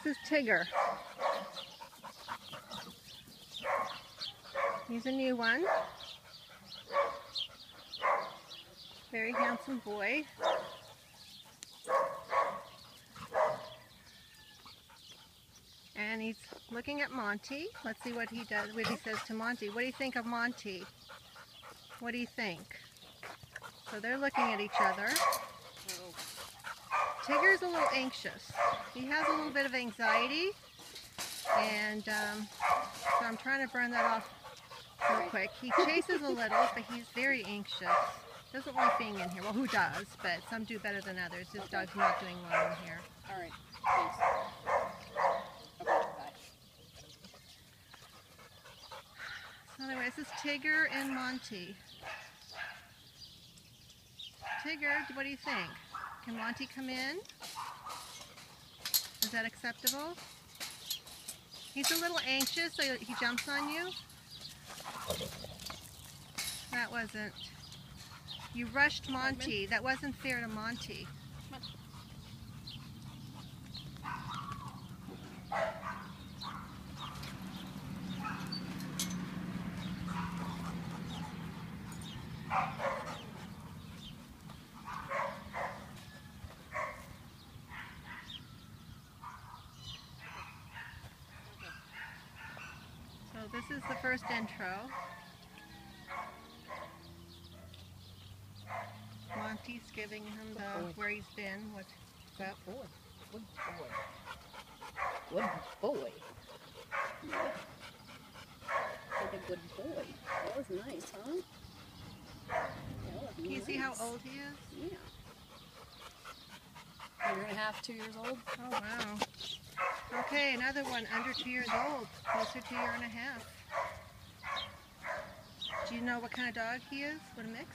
This is Tigger. He's a new one. Very handsome boy. And he's looking at Monty. Let's see what he does, what he says to Monty. What do you think of Monty? What do you think? So they're looking at each other. Tigger's a little anxious. He has a little bit of anxiety. And so I'm trying to burn that off real quick. He chases a little, but he's very anxious. Doesn't like being in here. Well, who does? But some do better than others. This dog's not doing well in here. All right. Thanks. Okay, bye. So anyway, this is Tigger and Monty. Tigger, what do you think? Can Monty come in? Is that acceptable? He's a little anxious, so he jumps on you. That wasn't... You rushed Monty. That wasn't fair to Monty. So this is the first intro. Monty's giving him the where he's been. What's that? Boy. Good boy. Good boy. Like a good boy. That was nice, huh? Can you see how old he is? Yeah. 1.5, 2 years old. Oh, wow. Okay, another one under 2 years old, closer to 1.5 years. Do you know what kind of dog he is? What a mix?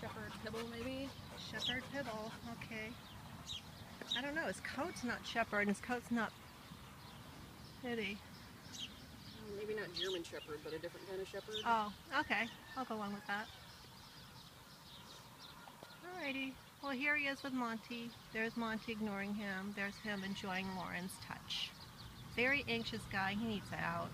Shepherd Pibble, maybe? Shepherd Pibble, okay. I don't know, his coat's not shepherd and his coat's not pitty. Maybe not German Shepherd, but a different kind of Shepherd. Oh, okay. I'll go along with that. Alrighty. Well, here he is with Monty. There's Monty ignoring him. There's him enjoying Lauren's touch. Very anxious guy. He needs out.